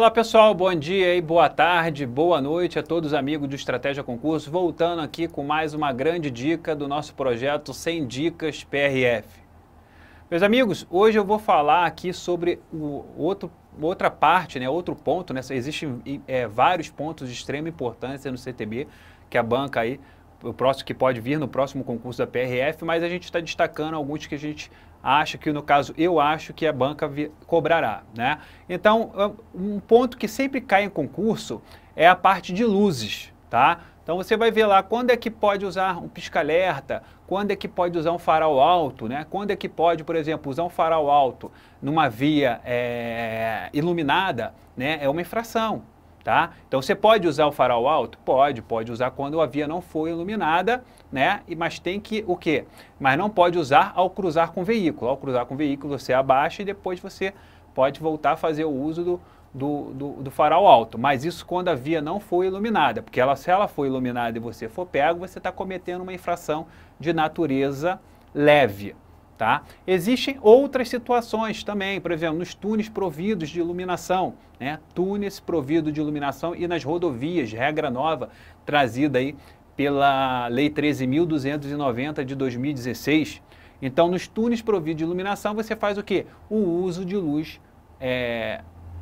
Olá pessoal, bom dia e boa tarde, boa noite a todos os amigos do Estratégia Concurso, voltando aqui com mais uma grande dica do nosso projeto 100 Dicas PRF. Meus amigos, hoje eu vou falar aqui sobre outra parte, outro ponto, existem vários pontos de extrema importância no CTB, que a banca aí, o próximo que pode vir no próximo concurso da PRF, mas a gente está destacando alguns que a gente acha que, no caso, eu acho que a banca cobrará, né? Então, um ponto que sempre cai em concurso é a parte de luzes, tá? Então, você vai ver lá quando é que pode usar um pisca-alerta, quando é que pode usar um farol alto, né? Quando é que pode, por exemplo, usar um farol alto numa via iluminada, né? É uma infração. Tá? Então você pode usar o farol alto? Pode usar quando a via não for iluminada, né? Mas tem que o quê? Mas não pode usar ao cruzar com o veículo. Ao cruzar com o veículo você abaixa e depois você pode voltar a fazer o uso do farol alto. Mas isso quando a via não for iluminada, porque se ela for iluminada e você for pego, você está cometendo uma infração de natureza leve. Tá? Existem outras situações também, por exemplo, nos túneis providos de iluminação, né? Túneis providos de iluminação e nas rodovias, regra nova trazida aí pela Lei 13.290 de 2016. Então, nos túneis providos de iluminação, você faz o quê? O uso de luz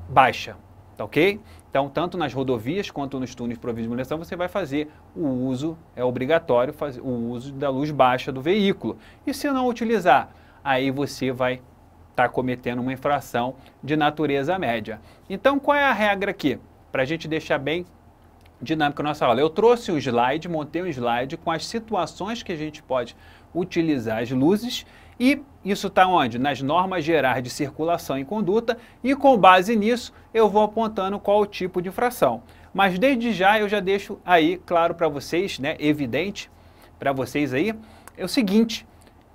baixa, tá ok? Então, tanto nas rodovias quanto nos túneis providos de iluminação, você vai fazer o uso, é obrigatório fazer o uso da luz baixa do veículo. E se não utilizar, aí você vai estar cometendo uma infração de natureza média. Então, qual é a regra aqui? Para a gente deixar bem dinâmica a nossa aula. Eu trouxe um slide, montei um slide com as situações que a gente pode utilizar as luzes. E isso está onde? Nas normas gerais de circulação e conduta, e com base nisso eu vou apontando qual o tipo de infração. Mas desde já eu já deixo aí claro para vocês, né, evidente para vocês aí, é o seguinte,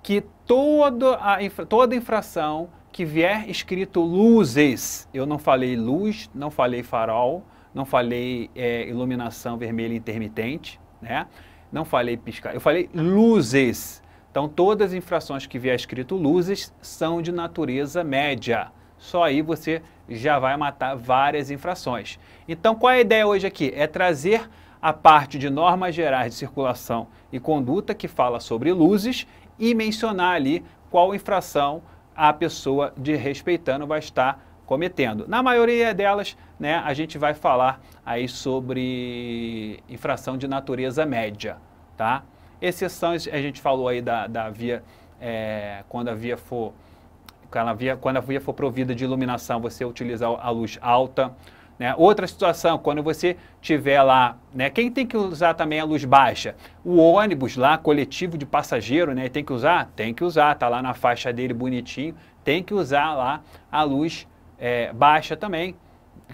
que toda infração que vier escrito luzes, eu não falei luz, não falei farol, não falei iluminação vermelha intermitente, né? Não falei piscar, eu falei luzes. Então, todas as infrações que vier escrito luzes são de natureza média. Só aí você já vai matar várias infrações. Então, qual é a ideia hoje aqui? É trazer a parte de normas gerais de circulação e conduta que fala sobre luzes e mencionar ali qual infração a pessoa desrespeitando vai estar cometendo. Na maioria delas, né, a gente vai falar aí sobre infração de natureza média, tá? Exceções, a gente falou aí da via, quando a via for provida de iluminação, você utilizar a luz alta, né? Outra situação, quando você tiver lá, né, quem tem que usar também a luz baixa? O ônibus lá, coletivo de passageiro, né, tem que usar? Tem que usar, tá lá na faixa dele bonitinho, tem que usar lá a luz baixa também.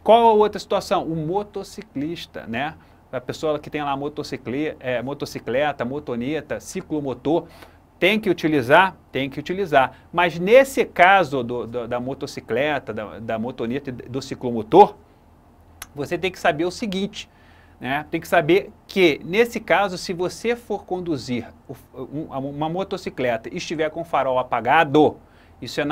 Qual a outra situação? O motociclista, né? A pessoa que tem lá motocicleta, motoneta, ciclomotor, tem que utilizar? Tem que utilizar. Mas nesse caso da motocicleta, da motoneta e do ciclomotor, você tem que saber o seguinte, né? Tem que saber que, nesse caso, se você for conduzir uma motocicleta e estiver com o farol apagado, isso é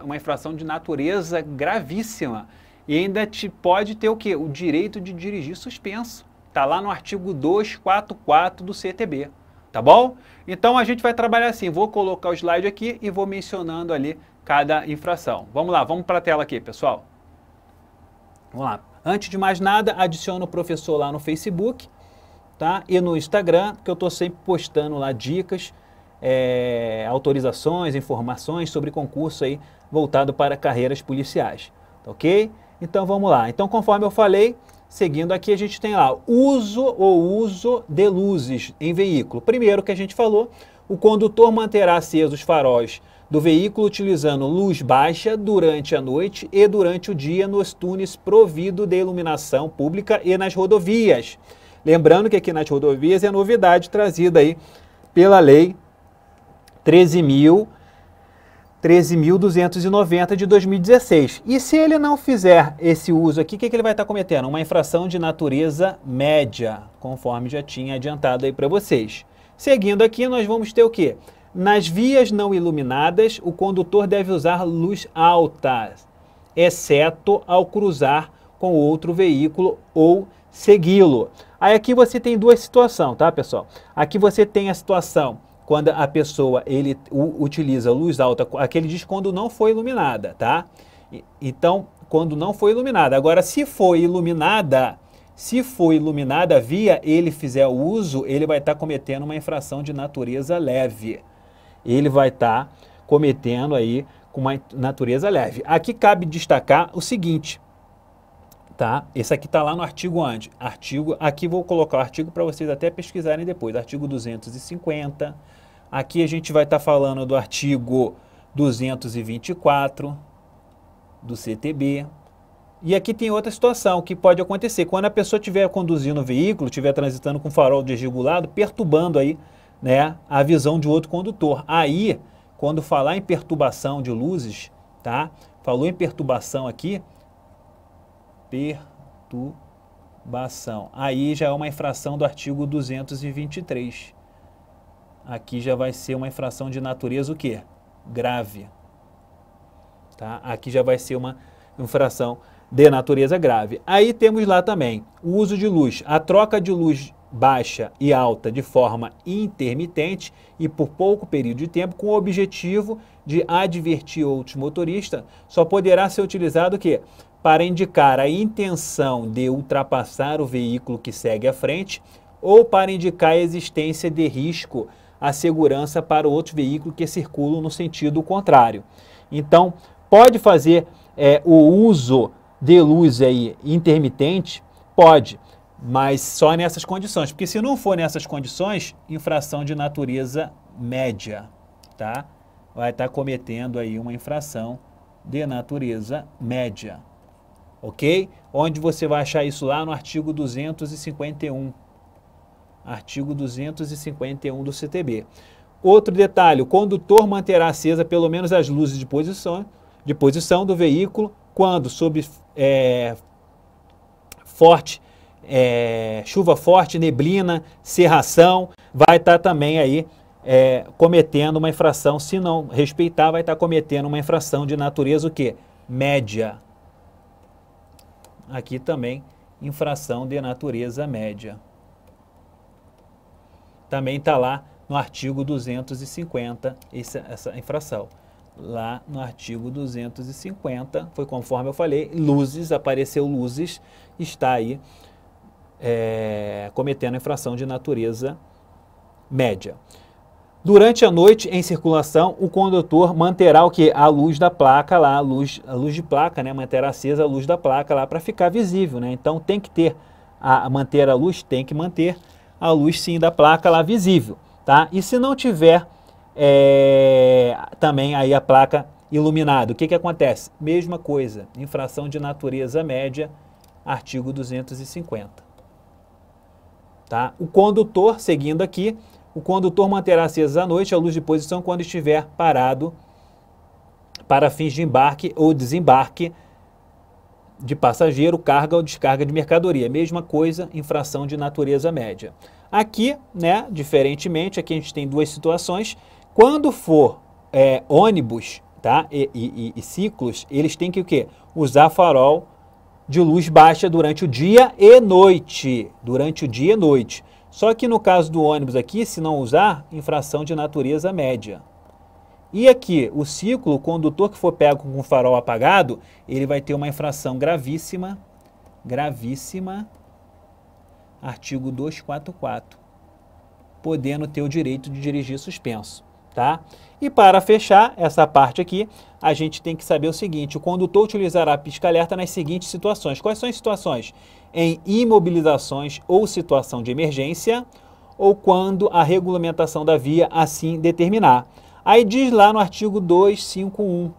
uma infração de natureza gravíssima. E ainda pode ter o quê? O direito de dirigir suspenso. Está lá no artigo 244 do CTB, tá bom? Então a gente vai trabalhar assim, vou colocar o slide aqui e vou mencionando ali cada infração. Vamos lá, vamos para a tela aqui, pessoal. Vamos lá. Antes de mais nada, adiciona o professor lá no Facebook, tá? E no Instagram, que eu estou sempre postando lá dicas, autorizações, informações sobre concurso aí voltado para carreiras policiais, tá ok? Então vamos lá. Então, conforme eu falei, seguindo aqui, a gente tem lá uso de luzes em veículo. Primeiro que a gente falou, o condutor manterá acesos os faróis do veículo utilizando luz baixa durante a noite e durante o dia nos túneis providos de iluminação pública e nas rodovias. Lembrando que aqui nas rodovias é novidade trazida aí pela Lei 13.290 de 2016. E se ele não fizer esse uso aqui, o que ele vai estar cometendo? Uma infração de natureza média, conforme já tinha adiantado aí para vocês. Seguindo aqui, nós vamos ter o quê? Nas vias não iluminadas, o condutor deve usar luz alta, exceto ao cruzar com outro veículo ou segui-lo. Aí aqui você tem duas situações, tá, pessoal? Aqui você tem a situação quando a pessoa utiliza luz alta, aqui ele diz quando não foi iluminada, tá? Então, quando não foi iluminada. Agora, se foi iluminada via ele fizer o uso, ele vai estar cometendo uma infração de natureza leve. Ele vai estar cometendo aí com uma natureza leve. Aqui cabe destacar o seguinte, tá? Esse aqui está lá no artigo onde? Aqui vou colocar o artigo para vocês até pesquisarem depois, artigo 250. Aqui a gente vai estar falando do artigo 224 do CTB. E aqui tem outra situação que pode acontecer. Quando a pessoa estiver conduzindo o veículo, estiver transitando com farol desregulado, perturbando aí, né, a visão de outro condutor. Aí, quando falar em perturbação de luzes, tá? Falou em perturbação aqui, perturbação. Aí já é uma infração do artigo 223. Aqui já vai ser uma infração de natureza o quê? Grave. Tá? Aqui já vai ser uma infração de natureza grave. Aí temos lá também o uso de luz, a troca de luz baixa e alta de forma intermitente e por pouco período de tempo, com o objetivo de advertir outros motoristas, só poderá ser utilizado o quê? Para indicar a intenção de ultrapassar o veículo que segue à frente ou para indicar a existência de risco à segurança para outros veículos que circulam no sentido contrário. Então, pode fazer o uso de luz aí intermitente? Pode, mas só nessas condições, porque se não for nessas condições, infração de natureza média, tá? Vai estar cometendo aí uma infração de natureza média, ok? Onde você vai achar isso lá no artigo 251, artigo 251 do CTB. Outro detalhe, o condutor manterá acesa pelo menos as luzes de posição do veículo quando sob chuva forte, neblina, cerração, vai estar também aí cometendo uma infração, se não respeitar, vai estar cometendo uma infração de natureza o quê? Média. Aqui também, infração de natureza média. Também está lá no artigo 250, essa infração. Lá no artigo 250, foi conforme eu falei, luzes, apareceu luzes, está aí cometendo infração de natureza média. Durante a noite, em circulação, o condutor manterá o que? A luz da placa lá, a luz de placa, né? Manterá acesa a luz da placa lá para ficar visível, né? Então tem que ter, manter a luz, tem que manter a luz sim da placa lá visível, tá? E se não tiver também aí a placa iluminada, o que acontece? Mesma coisa, infração de natureza média, artigo 250. Tá? O condutor, seguindo aqui, o condutor manterá acesa à noite a luz de posição quando estiver parado para fins de embarque ou desembarque de passageiro, carga ou descarga de mercadoria. Mesma coisa, infração de natureza média. Aqui, né, diferentemente, aqui a gente tem duas situações. Quando for ônibus, tá, e ciclos, eles têm que o quê? Usar farol de luz baixa durante o dia e noite. Durante o dia e noite. Só que no caso do ônibus aqui, se não usar, infração de natureza média. E aqui, o ciclo, o condutor que for pego com o farol apagado, ele vai ter uma infração gravíssima, artigo 244, podendo ter o direito de dirigir suspenso, tá? E para fechar essa parte aqui, a gente tem que saber o seguinte, o condutor utilizará pisca-alerta nas seguintes situações. Quais são as situações? Em imobilizações ou situação de emergência, ou quando a regulamentação da via assim determinar. Aí diz lá no artigo 251,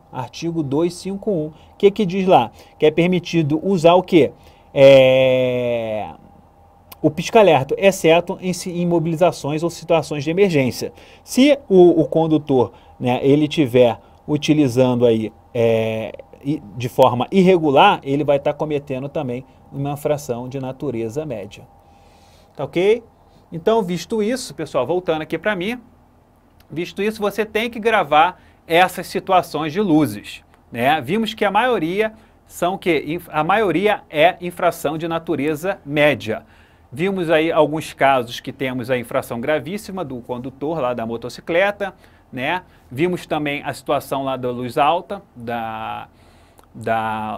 o que diz lá? Que é permitido usar o quê? O pisca-alerta, exceto em imobilizações ou situações de emergência. Se o condutor, né, ele estiver utilizando aí de forma irregular, ele vai estar cometendo também uma infração de natureza média. Tá ok? Então, visto isso, pessoal, voltando aqui para mim, visto isso, você tem que gravar essas situações de luzes, né? Vimos que a maioria são que a maioria é infração de natureza média. Vimos aí alguns casos que temos a infração gravíssima do condutor lá da motocicleta, né? Vimos também a situação lá da luz alta, da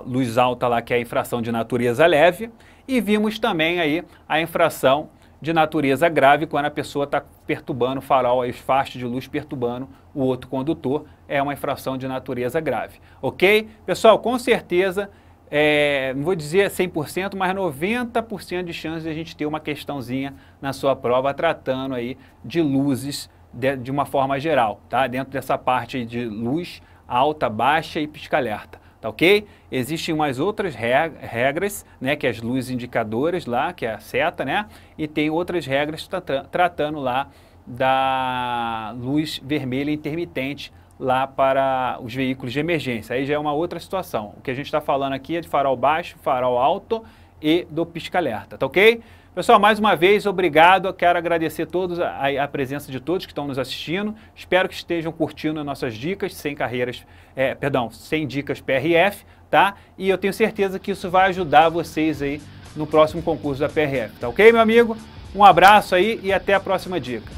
luz alta lá, que é a infração de natureza leve, e vimos também aí a infração de natureza grave, quando a pessoa está perturbando o farol, aí os fachos de luz perturbando o outro condutor, é uma infração de natureza grave, ok? Pessoal, com certeza, não vou dizer 100%, mas 90% de chance de a gente ter uma questãozinha na sua prova tratando aí de luzes de uma forma geral, tá? Dentro dessa parte aí de luz alta, baixa e pisca-alerta. Tá ok? Existem umas outras regras, né, que é as luzes indicadoras lá, que é a seta, né? E tem outras regras tratando lá da luz vermelha intermitente lá para os veículos de emergência. Aí já é uma outra situação. O que a gente está falando aqui é de farol baixo, farol alto e do pisca-alerta, tá ok? Pessoal, mais uma vez, obrigado. Eu quero agradecer a presença de todos que estão nos assistindo. Espero que estejam curtindo as nossas dicas, sem dicas PRF, tá? E eu tenho certeza que isso vai ajudar vocês aí no próximo concurso da PRF, tá ok, meu amigo? Um abraço aí e até a próxima dica.